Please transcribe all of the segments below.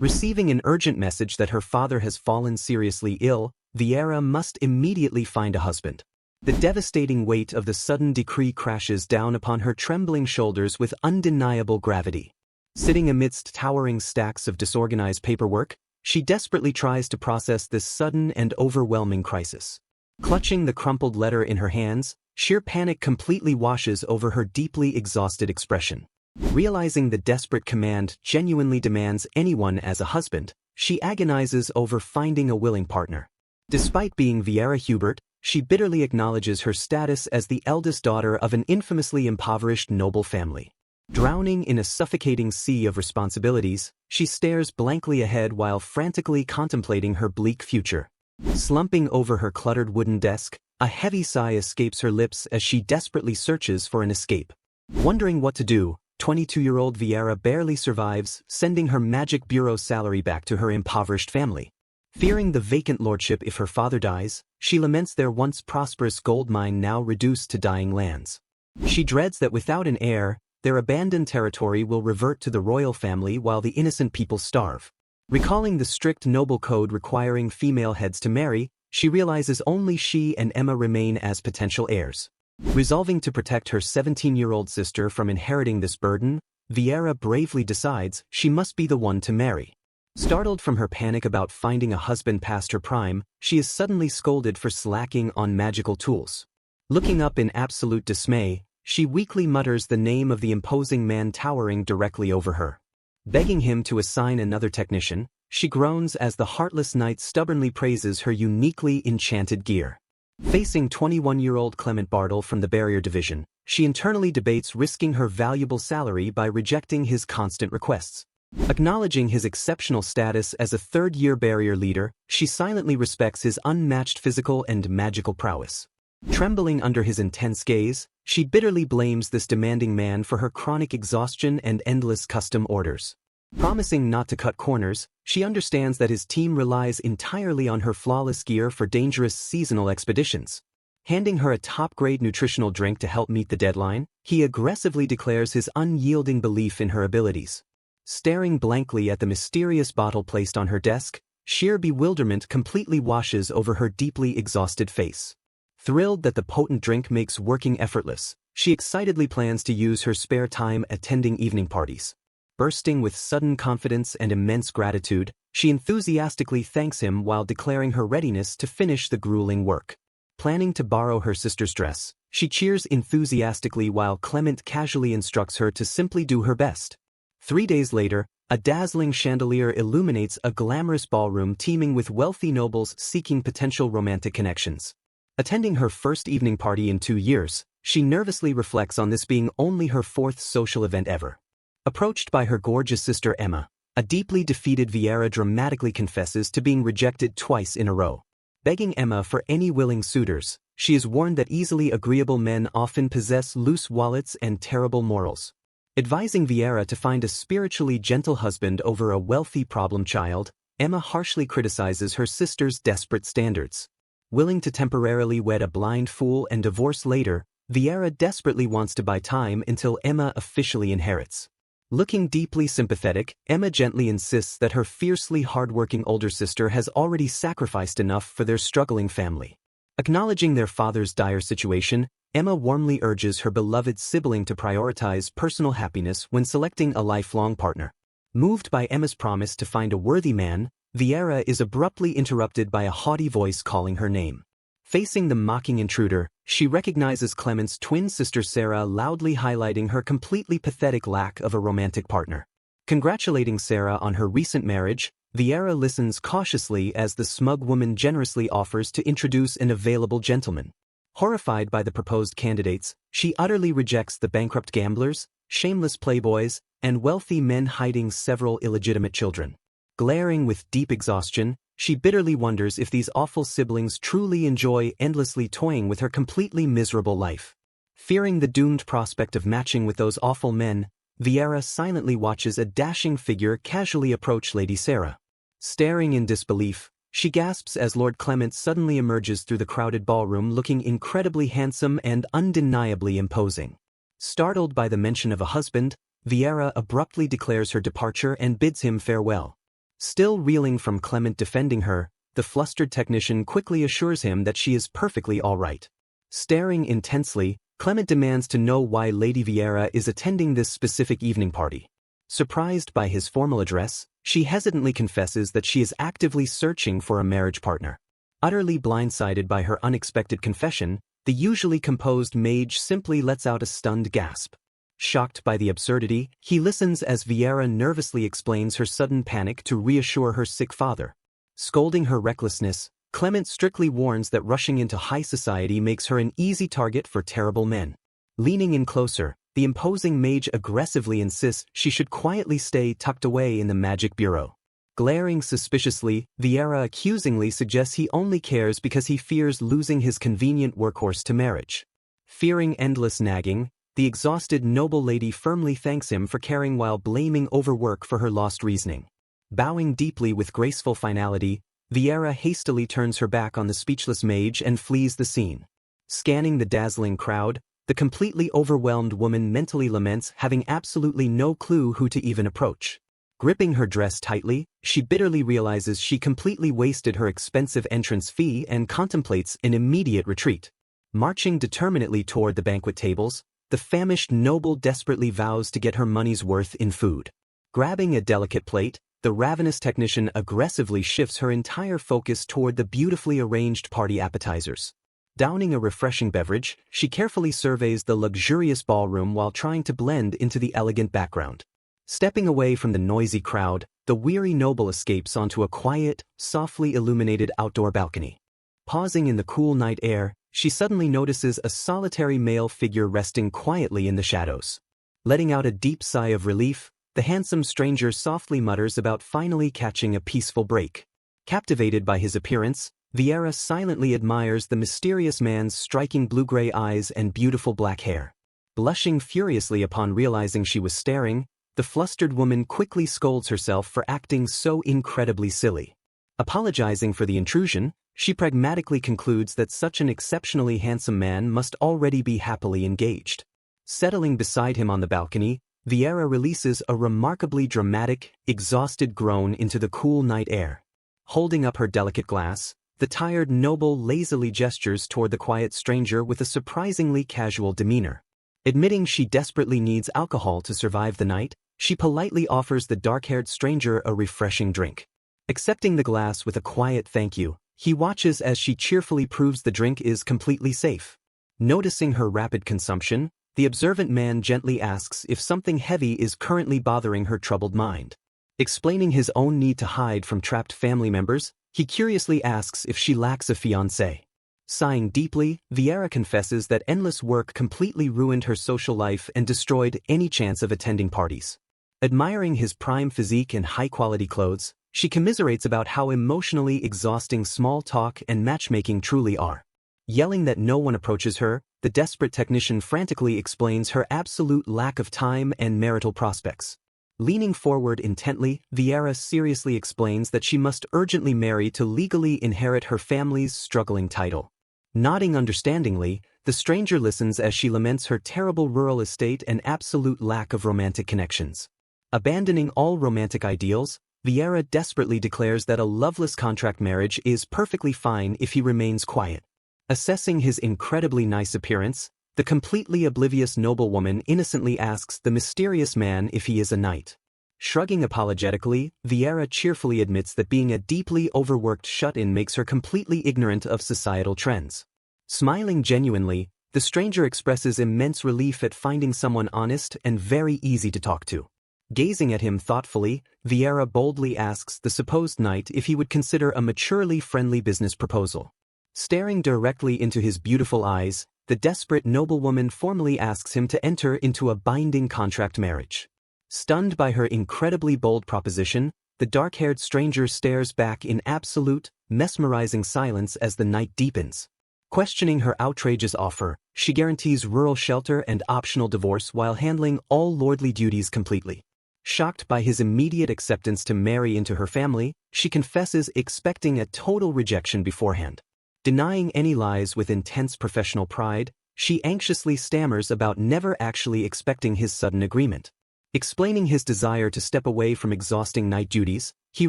Receiving an urgent message that her father has fallen seriously ill, Viera must immediately find a husband. The devastating weight of the sudden decree crashes down upon her trembling shoulders with undeniable gravity. Sitting amidst towering stacks of disorganized paperwork, she desperately tries to process this sudden and overwhelming crisis. Clutching the crumpled letter in her hands, sheer panic completely washes over her deeply exhausted expression. Realizing the desperate command genuinely demands anyone as a husband, she agonizes over finding a willing partner. Despite being Viera Hubert, she bitterly acknowledges her status as the eldest daughter of an infamously impoverished noble family. Drowning in a suffocating sea of responsibilities, she stares blankly ahead while frantically contemplating her bleak future. Slumping over her cluttered wooden desk, a heavy sigh escapes her lips as she desperately searches for an escape. Wondering what to do, 22-year-old Viera barely survives, sending her magic bureau salary back to her impoverished family. Fearing the vacant lordship if her father dies, she laments their once prosperous gold mine now reduced to dying lands. She dreads that without an heir, their abandoned territory will revert to the royal family while the innocent people starve. Recalling the strict noble code requiring female heads to marry, she realizes only she and Emma remain as potential heirs. Resolving to protect her 17-year-old sister from inheriting this burden, Viera bravely decides she must be the one to marry. Startled from her panic about finding a husband past her prime, she is suddenly scolded for slacking on magical tools. Looking up in absolute dismay, she weakly mutters the name of the imposing man towering directly over her. Begging him to assign another technician, she groans as the heartless knight stubbornly praises her uniquely enchanted gear. Facing 21-year-old Clement Bartle from the Barrier Division, she internally debates risking her valuable salary by rejecting his constant requests. Acknowledging his exceptional status as a third-year barrier leader, she silently respects his unmatched physical and magical prowess. Trembling under his intense gaze, she bitterly blames this demanding man for her chronic exhaustion and endless custom orders. Promising not to cut corners, she understands that his team relies entirely on her flawless gear for dangerous seasonal expeditions. Handing her a top-grade nutritional drink to help meet the deadline, he aggressively declares his unyielding belief in her abilities. Staring blankly at the mysterious bottle placed on her desk, sheer bewilderment completely washes over her deeply exhausted face. Thrilled that the potent drink makes working effortless, she excitedly plans to use her spare time attending evening parties. Bursting with sudden confidence and immense gratitude, she enthusiastically thanks him while declaring her readiness to finish the grueling work. Planning to borrow her sister's dress, she cheers enthusiastically while Clement casually instructs her to simply do her best. 3 days later, a dazzling chandelier illuminates a glamorous ballroom teeming with wealthy nobles seeking potential romantic connections. Attending her first evening party in 2 years, she nervously reflects on this being only her 4th social event ever. Approached by her gorgeous sister Emma, a deeply defeated Viera dramatically confesses to being rejected twice in a row. Begging Emma for any willing suitors, she is warned that easily agreeable men often possess loose wallets and terrible morals. Advising Viera to find a spiritually gentle husband over a wealthy problem child, Emma harshly criticizes her sister's desperate standards. Willing to temporarily wed a blind fool and divorce later, Viera desperately wants to buy time until Emma officially inherits. Looking deeply sympathetic, Emma gently insists that her fiercely hardworking older sister has already sacrificed enough for their struggling family. Acknowledging their father's dire situation, Emma warmly urges her beloved sibling to prioritize personal happiness when selecting a lifelong partner. Moved by Emma's promise to find a worthy man, Viera is abruptly interrupted by a haughty voice calling her name. Facing the mocking intruder, she recognizes Clement's twin sister Sarah, loudly highlighting her completely pathetic lack of a romantic partner. Congratulating Sarah on her recent marriage, Viera listens cautiously as the smug woman generously offers to introduce an available gentleman. Horrified by the proposed candidates, she utterly rejects the bankrupt gamblers, shameless playboys, and wealthy men hiding several illegitimate children. Glaring with deep exhaustion, she bitterly wonders if these awful siblings truly enjoy endlessly toying with her completely miserable life. Fearing the doomed prospect of matching with those awful men, Viera silently watches a dashing figure casually approach Lady Sarah. Staring in disbelief, she gasps as Lord Clement suddenly emerges through the crowded ballroom looking incredibly handsome and undeniably imposing. Startled by the mention of a husband, Viera abruptly declares her departure and bids him farewell. Still reeling from Clement defending her, the flustered technician quickly assures him that she is perfectly all right. Staring intensely, Clement demands to know why Lady Viera is attending this specific evening party. Surprised by his formal address, she hesitantly confesses that she is actively searching for a marriage partner. Utterly blindsided by her unexpected confession, the usually composed mage simply lets out a stunned gasp. Shocked by the absurdity, he listens as Viera nervously explains her sudden panic to reassure her sick father. Scolding her recklessness, Clement strictly warns that rushing into high society makes her an easy target for terrible men. Leaning in closer, the imposing mage aggressively insists she should quietly stay tucked away in the magic bureau. Glaring suspiciously, Viera accusingly suggests he only cares because he fears losing his convenient workhorse to marriage. Fearing endless nagging, the exhausted noble lady firmly thanks him for caring while blaming overwork for her lost reasoning. Bowing deeply with graceful finality, Viera hastily turns her back on the speechless mage and flees the scene. Scanning the dazzling crowd, the completely overwhelmed woman mentally laments having absolutely no clue who to even approach. Gripping her dress tightly, she bitterly realizes she completely wasted her expensive entrance fee and contemplates an immediate retreat. Marching determinedly toward the banquet tables, the famished noble desperately vows to get her money's worth in food. Grabbing a delicate plate, the ravenous technician aggressively shifts her entire focus toward the beautifully arranged party appetizers. Downing a refreshing beverage, she carefully surveys the luxurious ballroom while trying to blend into the elegant background. Stepping away from the noisy crowd, the weary noble escapes onto a quiet, softly illuminated outdoor balcony. Pausing in the cool night air, she suddenly notices a solitary male figure resting quietly in the shadows. Letting out a deep sigh of relief, the handsome stranger softly mutters about finally catching a peaceful break. Captivated by his appearance, Viera silently admires the mysterious man's striking blue-gray eyes and beautiful black hair. Blushing furiously upon realizing she was staring, the flustered woman quickly scolds herself for acting so incredibly silly. Apologizing for the intrusion, she pragmatically concludes that such an exceptionally handsome man must already be happily engaged. Settling beside him on the balcony, Viera releases a remarkably dramatic, exhausted groan into the cool night air. Holding up her delicate glass, the tired noble lazily gestures toward the quiet stranger with a surprisingly casual demeanor. Admitting she desperately needs alcohol to survive the night, she politely offers the dark-haired stranger a refreshing drink. Accepting the glass with a quiet thank you, he watches as she cheerfully proves the drink is completely safe. Noticing her rapid consumption, the observant man gently asks if something heavy is currently bothering her troubled mind. Explaining his own need to hide from trapped family members, he curiously asks if she lacks a fiancé. Sighing deeply, Viera confesses that endless work completely ruined her social life and destroyed any chance of attending parties. Admiring his prime physique and high-quality clothes, she commiserates about how emotionally exhausting small talk and matchmaking truly are. Yelling that no one approaches her, the desperate technician frantically explains her absolute lack of time and marital prospects. Leaning forward intently, Viera seriously explains that she must urgently marry to legally inherit her family's struggling title. Nodding understandingly, the stranger listens as she laments her terrible rural estate and absolute lack of romantic connections. Abandoning all romantic ideals, Viera desperately declares that a loveless contract marriage is perfectly fine if he remains quiet. Assessing his incredibly nice appearance, the completely oblivious noblewoman innocently asks the mysterious man if he is a knight. Shrugging apologetically, Viera cheerfully admits that being a deeply overworked shut-in makes her completely ignorant of societal trends. Smiling genuinely, the stranger expresses immense relief at finding someone honest and very easy to talk to. Gazing at him thoughtfully, Viera boldly asks the supposed knight if he would consider a maturely friendly business proposal. Staring directly into his beautiful eyes, the desperate noblewoman formally asks him to enter into a binding contract marriage. Stunned by her incredibly bold proposition, the dark-haired stranger stares back in absolute, mesmerizing silence as the night deepens. Questioning her outrageous offer, she guarantees rural shelter and optional divorce while handling all lordly duties completely. Shocked by his immediate acceptance to marry into her family, she confesses expecting a total rejection beforehand. Denying any lies with intense professional pride, she anxiously stammers about never actually expecting his sudden agreement. Explaining his desire to step away from exhausting night duties, he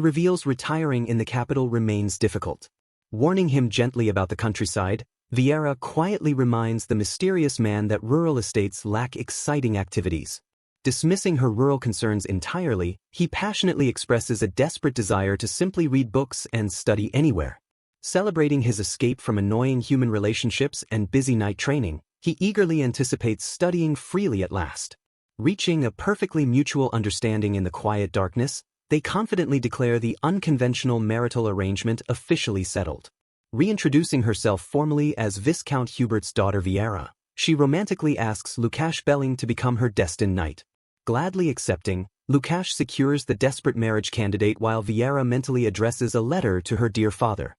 reveals retiring in the capital remains difficult. Warning him gently about the countryside, Viera quietly reminds the mysterious man that rural estates lack exciting activities. Dismissing her rural concerns entirely, he passionately expresses a desperate desire to simply read books and study anywhere. Celebrating his escape from annoying human relationships and busy night training, he eagerly anticipates studying freely at last. Reaching a perfectly mutual understanding in the quiet darkness, they confidently declare the unconventional marital arrangement officially settled. Reintroducing herself formally as Viscount Hubert's daughter Viera, she romantically asks Lukasz Belling to become her destined knight. Gladly accepting, Lukasz secures the desperate marriage candidate while Viera mentally addresses a letter to her dear father.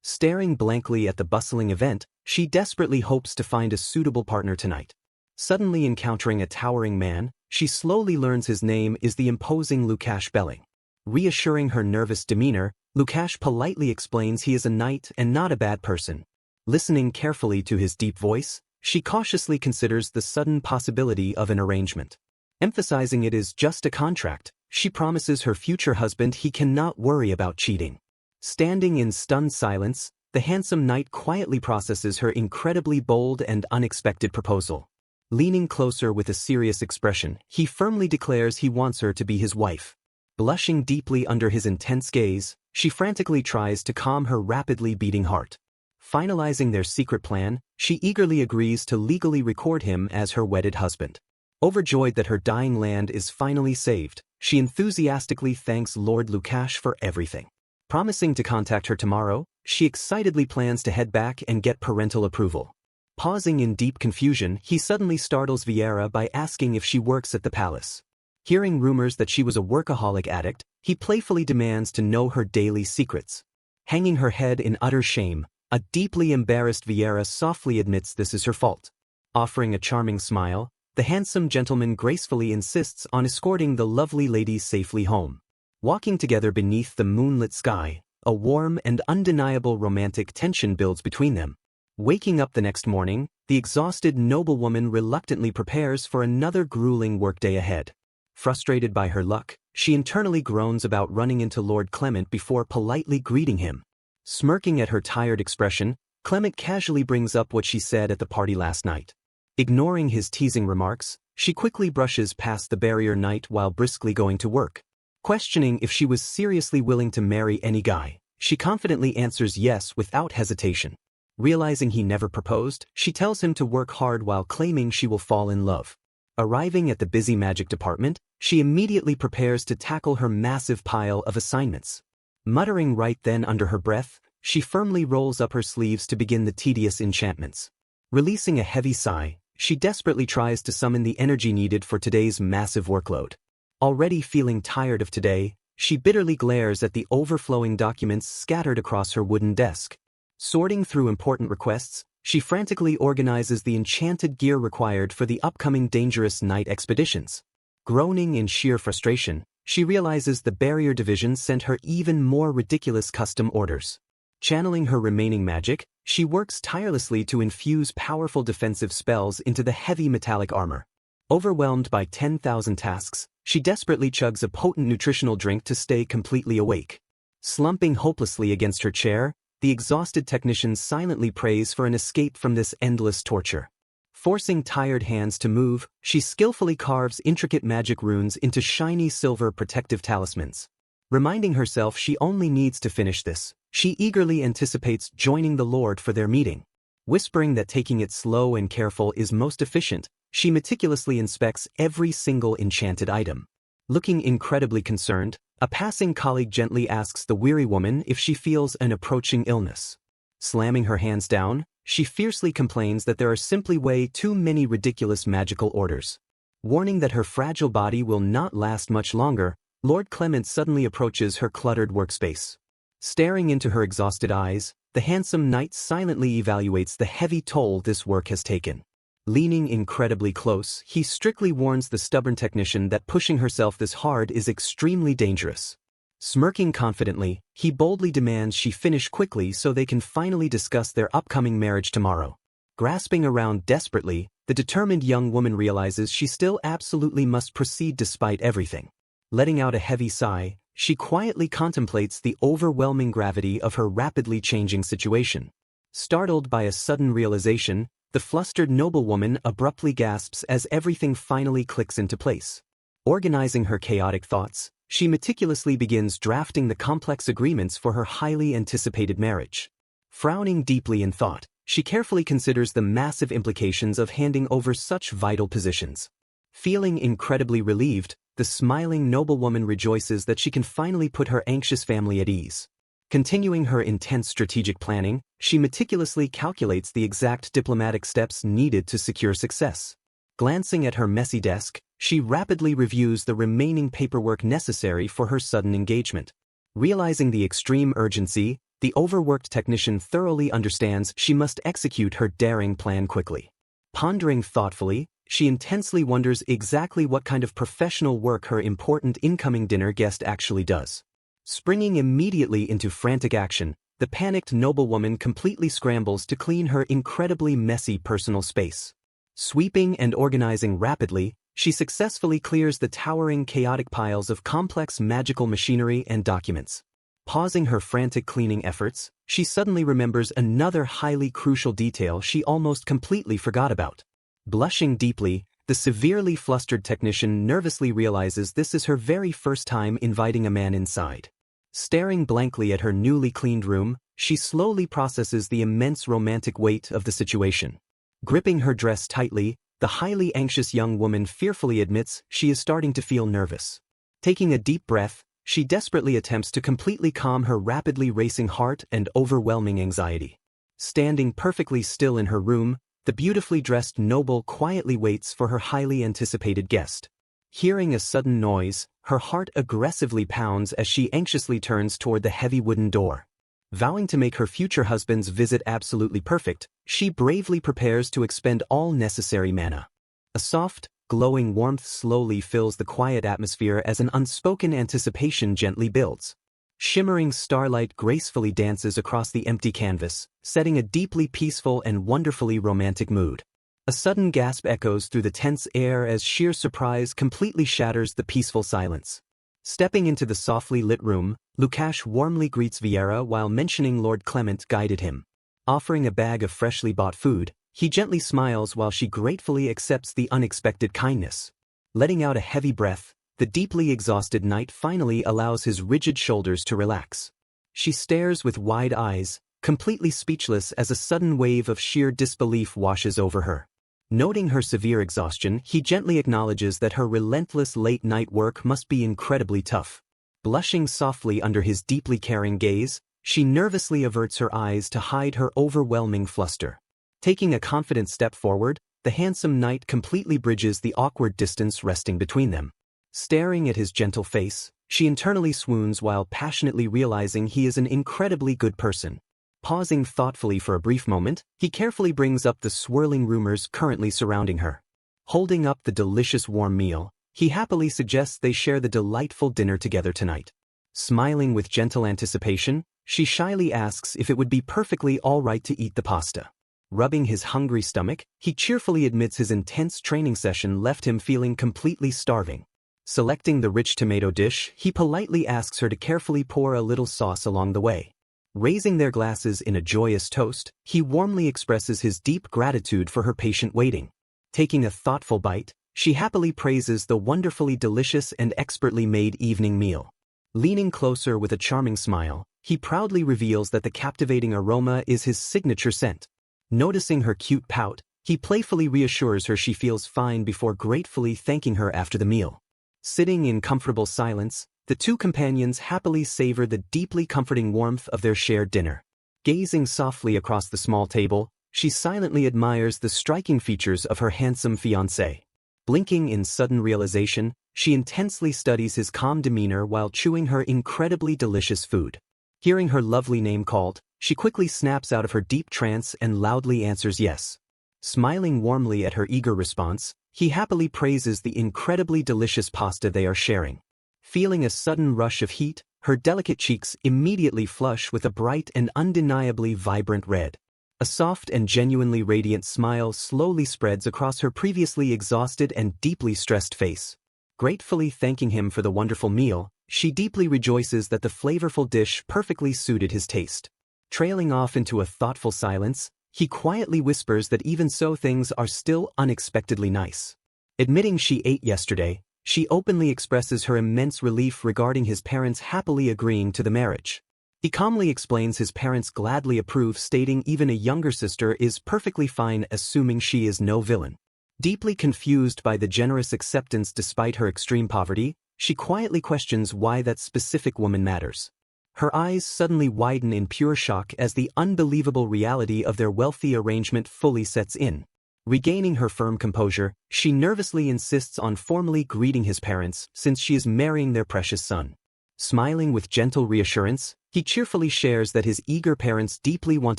Staring blankly at the bustling event, she desperately hopes to find a suitable partner tonight. Suddenly encountering a towering man, she slowly learns his name is the imposing Lukasz Belling. Reassuring her nervous demeanor, Lukasz politely explains he is a knight and not a bad person. Listening carefully to his deep voice, she cautiously considers the sudden possibility of an arrangement. Emphasizing it is just a contract, she promises her future husband he cannot worry about cheating. Standing in stunned silence, the handsome knight quietly processes her incredibly bold and unexpected proposal. Leaning closer with a serious expression, he firmly declares he wants her to be his wife. Blushing deeply under his intense gaze, she frantically tries to calm her rapidly beating heart. Finalizing their secret plan, she eagerly agrees to legally record him as her wedded husband. Overjoyed that her dying land is finally saved, she enthusiastically thanks Lord Lukasz for everything. Promising to contact her tomorrow, she excitedly plans to head back and get parental approval. Pausing in deep confusion, he suddenly startles Viera by asking if she works at the palace. Hearing rumors that she was a workaholic addict, he playfully demands to know her daily secrets. Hanging her head in utter shame, a deeply embarrassed Viera softly admits this is her fault. Offering a charming smile, the handsome gentleman gracefully insists on escorting the lovely lady safely home. Walking together beneath the moonlit sky, a warm and undeniable romantic tension builds between them. Waking up the next morning, the exhausted noblewoman reluctantly prepares for another grueling workday ahead. Frustrated by her luck, she internally groans about running into Lord Clement before politely greeting him. Smirking at her tired expression, Clement casually brings up what she said at the party last night. Ignoring his teasing remarks, she quickly brushes past the barrier knight while briskly going to work. Questioning if she was seriously willing to marry any guy, she confidently answers yes without hesitation. Realizing he never proposed, she tells him to work hard while claiming she will fall in love. Arriving at the busy magic department, she immediately prepares to tackle her massive pile of assignments. Muttering right then under her breath, she firmly rolls up her sleeves to begin the tedious enchantments. Releasing a heavy sigh, she desperately tries to summon the energy needed for today's massive workload. Already feeling tired of today, she bitterly glares at the overflowing documents scattered across her wooden desk. Sorting through important requests, she frantically organizes the enchanted gear required for the upcoming dangerous night expeditions. Groaning in sheer frustration, she realizes the barrier division sent her even more ridiculous custom orders. Channeling her remaining magic, she works tirelessly to infuse powerful defensive spells into the heavy metallic armor. Overwhelmed by 10,000 tasks, she desperately chugs a potent nutritional drink to stay completely awake. Slumping hopelessly against her chair, the exhausted technician silently prays for an escape from this endless torture. Forcing tired hands to move, she skillfully carves intricate magic runes into shiny silver protective talismans. Reminding herself she only needs to finish this, she eagerly anticipates joining the Lord for their meeting. Whispering that taking it slow and careful is most efficient, she meticulously inspects every single enchanted item. Looking incredibly concerned, a passing colleague gently asks the weary woman if she feels an approaching illness. Slamming her hands down, she fiercely complains that there are simply way too many ridiculous magical orders. Warning that her fragile body will not last much longer, Lord Clement suddenly approaches her cluttered workspace. Staring into her exhausted eyes, the handsome knight silently evaluates the heavy toll this work has taken. Leaning incredibly close, he strictly warns the stubborn technician that pushing herself this hard is extremely dangerous. Smirking confidently, he boldly demands she finish quickly so they can finally discuss their upcoming marriage tomorrow. Grasping around desperately, the determined young woman realizes she still absolutely must proceed despite everything. Letting out a heavy sigh, she quietly contemplates the overwhelming gravity of her rapidly changing situation. Startled by a sudden realization, the flustered noblewoman abruptly gasps as everything finally clicks into place. Organizing her chaotic thoughts, she meticulously begins drafting the complex agreements for her highly anticipated marriage. Frowning deeply in thought, she carefully considers the massive implications of handing over such vital positions. Feeling incredibly relieved, the smiling noblewoman rejoices that she can finally put her anxious family at ease. Continuing her intense strategic planning, she meticulously calculates the exact diplomatic steps needed to secure success. Glancing at her messy desk, she rapidly reviews the remaining paperwork necessary for her sudden engagement. Realizing the extreme urgency, the overworked technician thoroughly understands she must execute her daring plan quickly. Pondering thoughtfully, she intensely wonders exactly what kind of professional work her important incoming dinner guest actually does. Springing immediately into frantic action, the panicked noblewoman completely scrambles to clean her incredibly messy personal space. Sweeping and organizing rapidly, she successfully clears the towering chaotic piles of complex magical machinery and documents. Pausing her frantic cleaning efforts, she suddenly remembers another highly crucial detail she almost completely forgot about. Blushing deeply, the severely flustered technician nervously realizes this is her very first time inviting a man inside. Staring blankly at her newly cleaned room, she slowly processes the immense romantic weight of the situation. Gripping her dress tightly, the highly anxious young woman fearfully admits she is starting to feel nervous. Taking a deep breath, she desperately attempts to completely calm her rapidly racing heart and overwhelming anxiety. Standing perfectly still in her room, the beautifully dressed noble quietly waits for her highly anticipated guest. Hearing a sudden noise, her heart aggressively pounds as she anxiously turns toward the heavy wooden door. Vowing to make her future husband's visit absolutely perfect, she bravely prepares to expend all necessary mana. A soft, glowing warmth slowly fills the quiet atmosphere as an unspoken anticipation gently builds. Shimmering starlight gracefully dances across the empty canvas, setting a deeply peaceful and wonderfully romantic mood. A sudden gasp echoes through the tense air as sheer surprise completely shatters the peaceful silence. Stepping into the softly lit room, Lukash warmly greets Viera while mentioning Lord Clement guided him. Offering a bag of freshly bought food, he gently smiles while she gratefully accepts the unexpected kindness. Letting out a heavy breath, the deeply exhausted knight finally allows his rigid shoulders to relax. She stares with wide eyes, completely speechless as a sudden wave of sheer disbelief washes over her. Noting her severe exhaustion, he gently acknowledges that her relentless late-night work must be incredibly tough. Blushing softly under his deeply caring gaze, she nervously averts her eyes to hide her overwhelming fluster. Taking a confident step forward, the handsome knight completely bridges the awkward distance resting between them. Staring at his gentle face, she internally swoons while passionately realizing he is an incredibly good person. Pausing thoughtfully for a brief moment, he carefully brings up the swirling rumors currently surrounding her. Holding up the delicious warm meal, he happily suggests they share the delightful dinner together tonight. Smiling with gentle anticipation, she shyly asks if it would be perfectly all right to eat the pasta. Rubbing his hungry stomach, he cheerfully admits his intense training session left him feeling completely starving. Selecting the rich tomato dish, he politely asks her to carefully pour a little sauce along the way. Raising their glasses in a joyous toast, he warmly expresses his deep gratitude for her patient waiting. Taking a thoughtful bite, she happily praises the wonderfully delicious and expertly made evening meal. Leaning closer with a charming smile, he proudly reveals that the captivating aroma is his signature scent. Noticing her cute pout, he playfully reassures her she feels fine before gratefully thanking her after the meal. Sitting in comfortable silence, the two companions happily savor the deeply comforting warmth of their shared dinner. Gazing softly across the small table, she silently admires the striking features of her handsome fiancé. Blinking in sudden realization, she intensely studies his calm demeanor while chewing her incredibly delicious food. Hearing her lovely name called, she quickly snaps out of her deep trance and loudly answers yes. Smiling warmly at her eager response, he happily praises the incredibly delicious pasta they are sharing. Feeling a sudden rush of heat, her delicate cheeks immediately flush with a bright and undeniably vibrant red. A soft and genuinely radiant smile slowly spreads across her previously exhausted and deeply stressed face. Gratefully thanking him for the wonderful meal, she deeply rejoices that the flavorful dish perfectly suited his taste. Trailing off into a thoughtful silence, he quietly whispers that even so things are still unexpectedly nice. Admitting she ate yesterday, she openly expresses her immense relief regarding his parents happily agreeing to the marriage. He calmly explains his parents gladly approve, stating even a younger sister is perfectly fine assuming she is no villain. Deeply confused by the generous acceptance despite her extreme poverty, she quietly questions why that specific woman matters. Her eyes suddenly widen in pure shock as the unbelievable reality of their wealthy arrangement fully sets in. Regaining her firm composure, she nervously insists on formally greeting his parents since she is marrying their precious son. Smiling with gentle reassurance, he cheerfully shares that his eager parents deeply want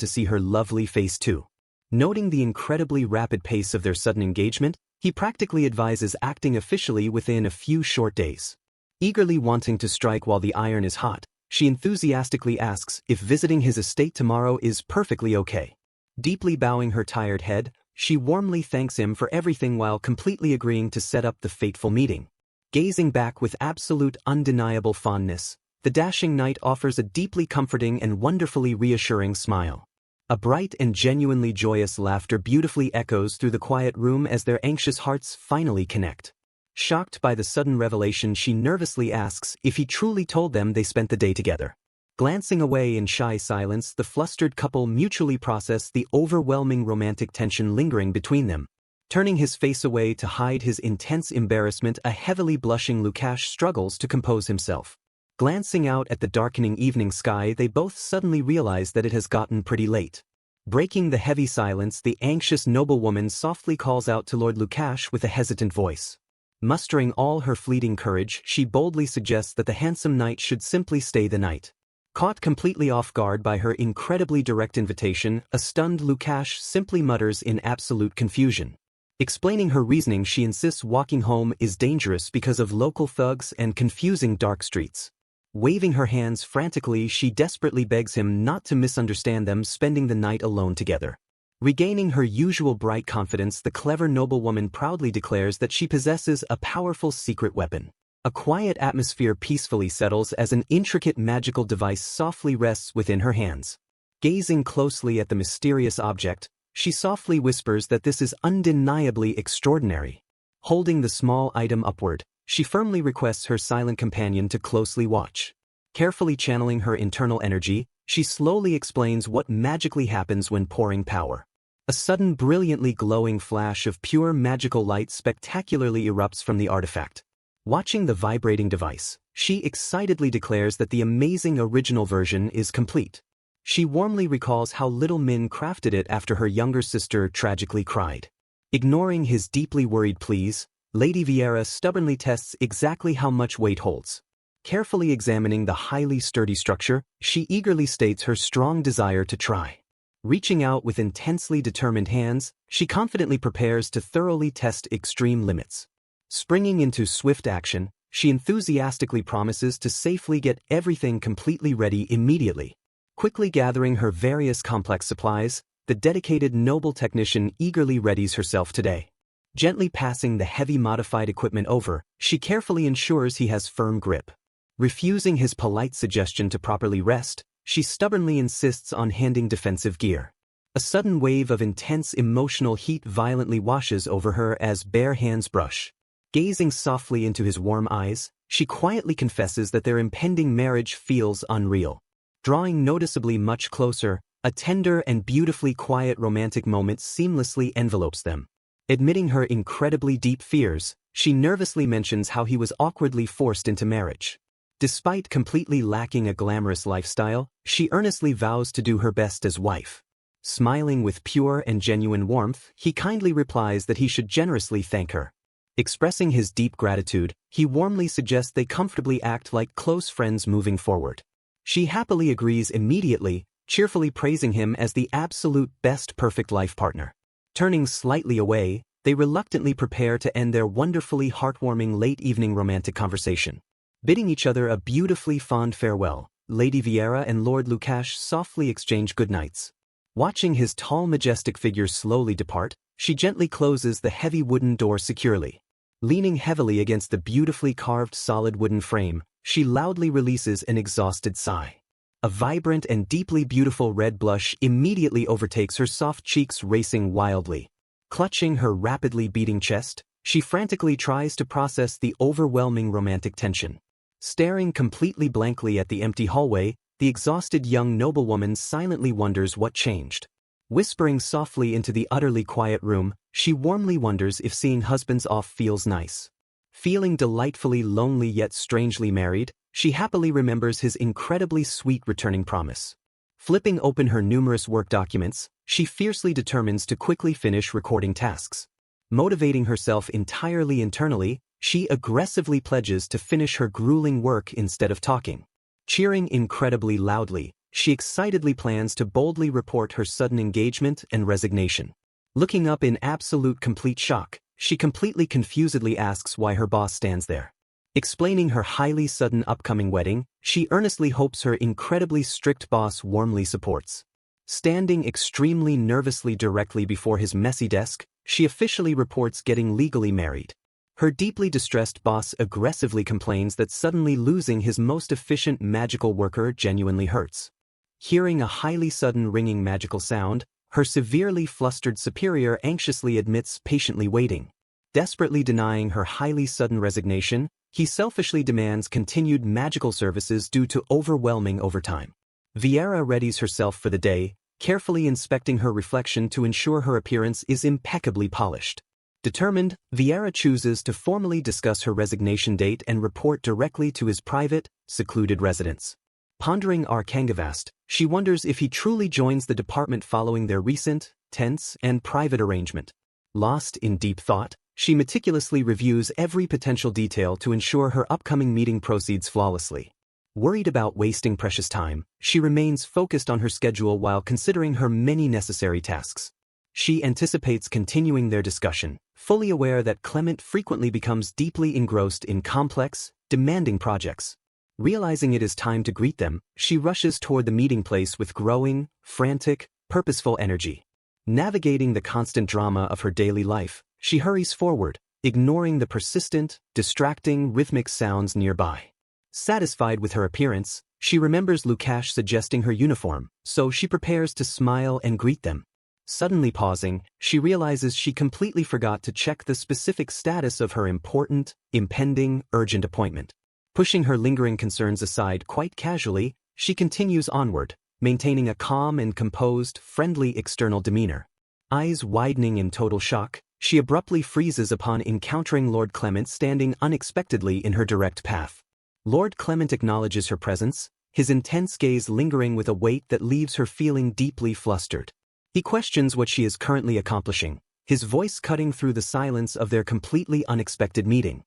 to see her lovely face too. Noting the incredibly rapid pace of their sudden engagement, he practically advises acting officially within a few short days. Eagerly wanting to strike while the iron is hot, she enthusiastically asks if visiting his estate tomorrow is perfectly okay. Deeply bowing her tired head, she warmly thanks him for everything while completely agreeing to set up the fateful meeting. Gazing back with absolute undeniable fondness, the dashing knight offers a deeply comforting and wonderfully reassuring smile. A bright and genuinely joyous laughter beautifully echoes through the quiet room as their anxious hearts finally connect. Shocked by the sudden revelation, she nervously asks if he truly told them they spent the day together. Glancing away in shy silence, the flustered couple mutually process the overwhelming romantic tension lingering between them. Turning his face away to hide his intense embarrassment, a heavily blushing Lukash struggles to compose himself. Glancing out at the darkening evening sky, they both suddenly realize that it has gotten pretty late. Breaking the heavy silence, the anxious noblewoman softly calls out to Lord Lukash with a hesitant voice. Mustering all her fleeting courage, she boldly suggests that the handsome knight should simply stay the night. Caught completely off guard by her incredibly direct invitation, a stunned Lukash simply mutters in absolute confusion. Explaining her reasoning, she insists walking home is dangerous because of local thugs and confusing dark streets. Waving her hands frantically, she desperately begs him not to misunderstand them spending the night alone together. Regaining her usual bright confidence, the clever noblewoman proudly declares that she possesses a powerful secret weapon. A quiet atmosphere peacefully settles as an intricate magical device softly rests within her hands. Gazing closely at the mysterious object, she softly whispers that this is undeniably extraordinary. Holding the small item upward, she firmly requests her silent companion to closely watch. Carefully channeling her internal energy, she slowly explains what magically happens when pouring power. A sudden brilliantly glowing flash of pure magical light spectacularly erupts from the artifact. Watching the vibrating device, she excitedly declares that the amazing original version is complete. She warmly recalls how little Min crafted it after her younger sister tragically cried. Ignoring his deeply worried pleas, Lady Viera stubbornly tests exactly how much weight holds. Carefully examining the highly sturdy structure, she eagerly states her strong desire to try. Reaching out with intensely determined hands, she confidently prepares to thoroughly test extreme limits. Springing into swift action, she enthusiastically promises to safely get everything completely ready immediately. Quickly gathering her various complex supplies, the dedicated noble technician eagerly readies herself today. Gently passing the heavy modified equipment over, she carefully ensures he has firm grip. Refusing his polite suggestion to properly rest, she stubbornly insists on handing defensive gear. A sudden wave of intense emotional heat violently washes over her as bare hands brush. Gazing softly into his warm eyes, she quietly confesses that their impending marriage feels unreal. Drawing noticeably much closer, a tender and beautifully quiet romantic moment seamlessly envelopes them. Admitting her incredibly deep fears, she nervously mentions how he was awkwardly forced into marriage. Despite completely lacking a glamorous lifestyle, she earnestly vows to do her best as wife. Smiling with pure and genuine warmth, he kindly replies that he should generously thank her. Expressing his deep gratitude, he warmly suggests they comfortably act like close friends moving forward. She happily agrees immediately, cheerfully praising him as the absolute best perfect life partner. Turning slightly away, they reluctantly prepare to end their wonderfully heartwarming late evening romantic conversation. Bidding each other a beautifully fond farewell, Lady Viera and Lord Lukash softly exchange goodnights. Watching his tall majestic figure slowly depart, she gently closes the heavy wooden door securely. Leaning heavily against the beautifully carved solid wooden frame, she loudly releases an exhausted sigh. A vibrant and deeply beautiful red blush immediately overtakes her soft cheeks, racing wildly. Clutching her rapidly beating chest, she frantically tries to process the overwhelming romantic tension. Staring completely blankly at the empty hallway, the exhausted young noblewoman silently wonders what changed. Whispering softly into the utterly quiet room, she warmly wonders if seeing husbands off feels nice. Feeling delightfully lonely yet strangely married, she happily remembers his incredibly sweet returning promise. Flipping open her numerous work documents, she fiercely determines to quickly finish recording tasks. Motivating herself entirely internally, she aggressively pledges to finish her grueling work instead of talking. Cheering incredibly loudly, she excitedly plans to boldly report her sudden engagement and resignation. Looking up in absolute complete shock, she completely confusedly asks why her boss stands there. Explaining her highly sudden upcoming wedding, she earnestly hopes her incredibly strict boss warmly supports. Standing extremely nervously directly before his messy desk, she officially reports getting legally married. Her deeply distressed boss aggressively complains that suddenly losing his most efficient magical worker genuinely hurts. Hearing a highly sudden ringing magical sound, her severely flustered superior anxiously admits patiently waiting. Desperately denying her highly sudden resignation, he selfishly demands continued magical services due to overwhelming overtime. Viera readies herself for the day, carefully inspecting her reflection to ensure her appearance is impeccably polished. Determined, Viera chooses to formally discuss her resignation date and report directly to his private, secluded residence. Pondering Arkangavast, she wonders if he truly joins the department following their recent, tense, and private arrangement. Lost in deep thought, she meticulously reviews every potential detail to ensure her upcoming meeting proceeds flawlessly. Worried about wasting precious time, she remains focused on her schedule while considering her many necessary tasks. She anticipates continuing their discussion, fully aware that Clement frequently becomes deeply engrossed in complex, demanding projects. Realizing it is time to greet them, she rushes toward the meeting place with growing, frantic, purposeful energy. Navigating the constant drama of her daily life, she hurries forward, ignoring the persistent, distracting rhythmic sounds nearby. Satisfied with her appearance, she remembers Lukash suggesting her uniform, so she prepares to smile and greet them. Suddenly pausing, she realizes she completely forgot to check the specific status of her important, impending, urgent appointment. Pushing her lingering concerns aside quite casually, she continues onward, maintaining a calm and composed, friendly external demeanor. Eyes widening in total shock, she abruptly freezes upon encountering Lord Clement standing unexpectedly in her direct path. Lord Clement acknowledges her presence, his intense gaze lingering with a weight that leaves her feeling deeply flustered. He questions what she is currently accomplishing, his voice cutting through the silence of their completely unexpected meeting.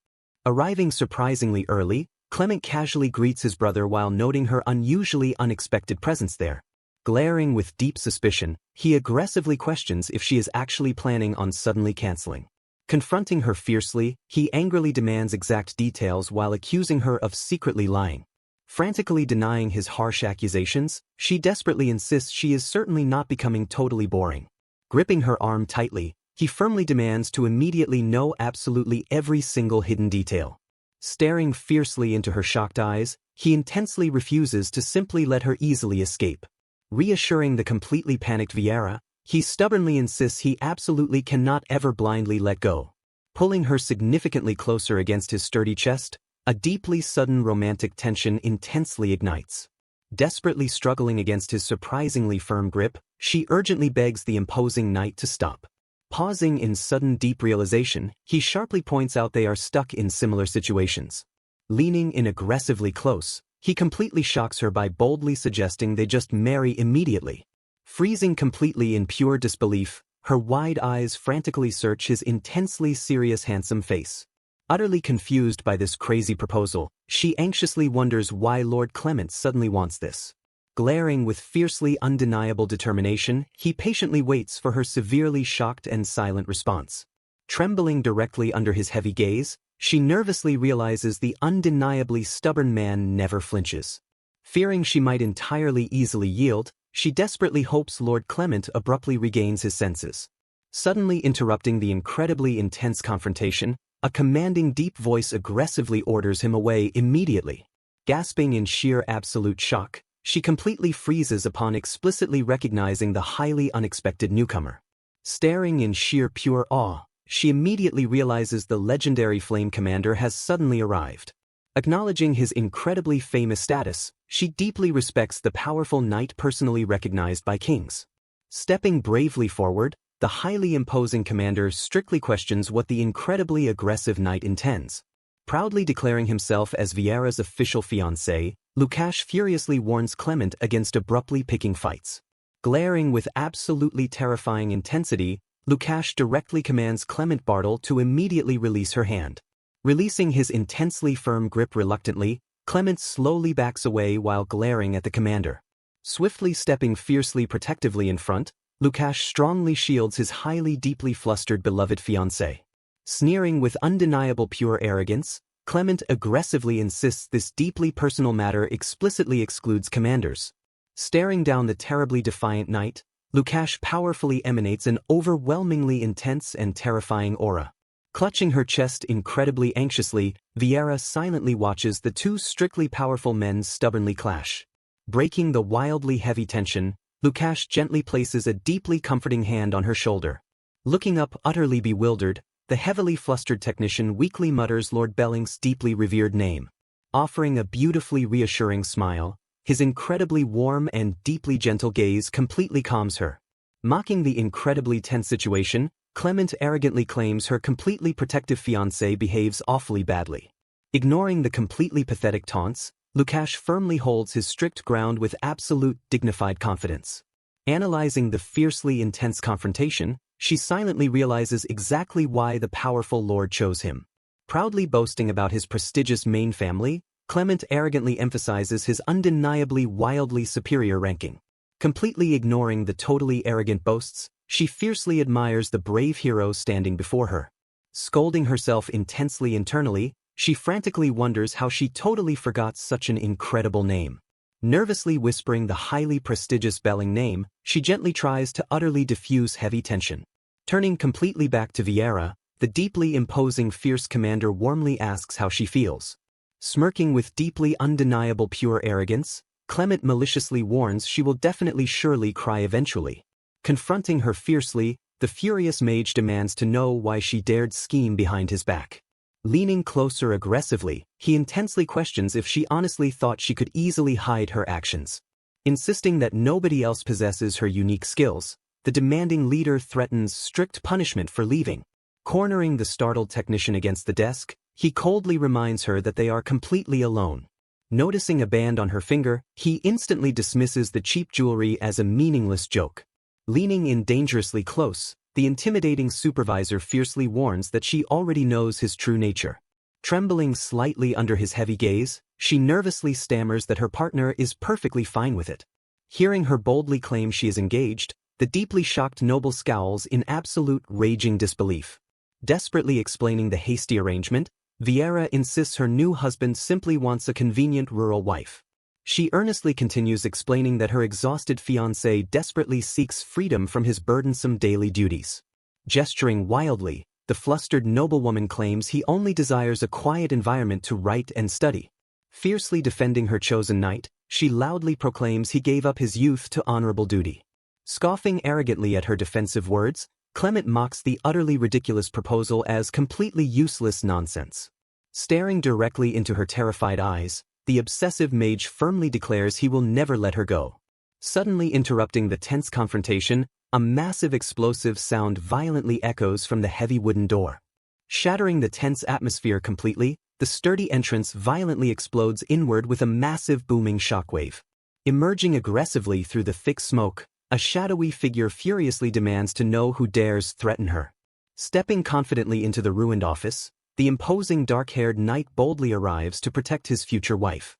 Arriving surprisingly early, Clement casually greets his brother while noting her unusually unexpected presence there. Glaring with deep suspicion, he aggressively questions if she is actually planning on suddenly canceling. Confronting her fiercely, he angrily demands exact details while accusing her of secretly lying. Frantically denying his harsh accusations, she desperately insists she is certainly not becoming totally boring. Gripping her arm tightly, he firmly demands to immediately know absolutely every single hidden detail. Staring fiercely into her shocked eyes, he intensely refuses to simply let her easily escape. Reassuring the completely panicked Viera, he stubbornly insists he absolutely cannot ever blindly let go. Pulling her significantly closer against his sturdy chest, a deeply sudden romantic tension intensely ignites. Desperately struggling against his surprisingly firm grip, she urgently begs the imposing knight to stop. Pausing in sudden deep realization, he sharply points out they are stuck in similar situations. Leaning in aggressively close, he completely shocks her by boldly suggesting they just marry immediately. Freezing completely in pure disbelief, her wide eyes frantically search his intensely serious handsome face. Utterly confused by this crazy proposal, she anxiously wonders why Lord Clement suddenly wants this. Glaring with fiercely undeniable determination, he patiently waits for her severely shocked and silent response. Trembling directly under his heavy gaze, she nervously realizes the undeniably stubborn man never flinches. Fearing she might entirely easily yield, She desperately hopes Lord Clement abruptly regains his senses. Suddenly interrupting the incredibly intense confrontation, a commanding deep voice aggressively orders him away immediately. Gasping in sheer absolute shock, she completely freezes upon explicitly recognizing the highly unexpected newcomer. Staring in sheer pure awe, she immediately realizes the legendary Flame Commander has suddenly arrived. Acknowledging his incredibly famous status, she deeply respects the powerful knight personally recognized by kings. Stepping bravely forward, the highly imposing commander strictly questions what the incredibly aggressive knight intends. Proudly declaring himself as Viera's official fiancé, Lukash furiously warns Clement against abruptly picking fights. Glaring with absolutely terrifying intensity, Lukash directly commands Clement Bartle to immediately release her hand. Releasing his intensely firm grip reluctantly, Clement slowly backs away while glaring at the commander. Swiftly stepping fiercely protectively in front, Lukash strongly shields his highly deeply flustered beloved fiancé. Sneering with undeniable pure arrogance, Clement aggressively insists this deeply personal matter explicitly excludes commanders. Staring down the terribly defiant knight, Lukash powerfully emanates an overwhelmingly intense and terrifying aura. Clutching her chest incredibly anxiously, Viera silently watches the two strictly powerful men stubbornly clash. Breaking the wildly heavy tension, Lukash gently places a deeply comforting hand on her shoulder. Looking up utterly bewildered, the heavily flustered technician weakly mutters Lord Belling's deeply revered name. Offering a beautifully reassuring smile, his incredibly warm and deeply gentle gaze completely calms her. Mocking the incredibly tense situation, Clement arrogantly claims her completely protective fiancé behaves awfully badly. Ignoring the completely pathetic taunts, Lukash firmly holds his strict ground with absolute dignified confidence. Analyzing the fiercely intense confrontation, she silently realizes exactly why the powerful lord chose him. Proudly boasting about his prestigious main family, Clement arrogantly emphasizes his undeniably wildly superior ranking. Completely ignoring the totally arrogant boasts, she fiercely admires the brave hero standing before her. Scolding herself intensely internally, she frantically wonders how she totally forgot such an incredible name. Nervously whispering the highly prestigious Belling name, she gently tries to utterly diffuse heavy tension. Turning completely back to Viera, the deeply imposing fierce commander warmly asks how she feels. Smirking with deeply undeniable pure arrogance, Clement maliciously warns she will definitely surely cry eventually. Confronting her fiercely, the furious mage demands to know why she dared scheme behind his back. Leaning closer aggressively, he intensely questions if she honestly thought she could easily hide her actions. Insisting that nobody else possesses her unique skills, the demanding leader threatens strict punishment for leaving. Cornering the startled technician against the desk, he coldly reminds her that they are completely alone. Noticing a band on her finger, he instantly dismisses the cheap jewelry as a meaningless joke. Leaning in dangerously close, the intimidating supervisor fiercely warns that she already knows his true nature. Trembling slightly under his heavy gaze, she nervously stammers that her partner is perfectly fine with it. Hearing her boldly claim she is engaged, the deeply shocked noble scowls in absolute raging disbelief. Desperately explaining the hasty arrangement, Viera insists her new husband simply wants a convenient rural wife. She earnestly continues explaining that her exhausted fiancé desperately seeks freedom from his burdensome daily duties. Gesturing wildly, the flustered noblewoman claims he only desires a quiet environment to write and study. Fiercely defending her chosen knight, she loudly proclaims he gave up his youth to honorable duty. Scoffing arrogantly at her defensive words, Clement mocks the utterly ridiculous proposal as completely useless nonsense. Staring directly into her terrified eyes, the obsessive mage firmly declares he will never let her go. Suddenly interrupting the tense confrontation, a massive explosive sound violently echoes from the heavy wooden door. Shattering the tense atmosphere completely, the sturdy entrance violently explodes inward with a massive booming shockwave. Emerging aggressively through the thick smoke, a shadowy figure furiously demands to know who dares threaten her. Stepping confidently into the ruined office, the imposing dark-haired knight boldly arrives to protect his future wife.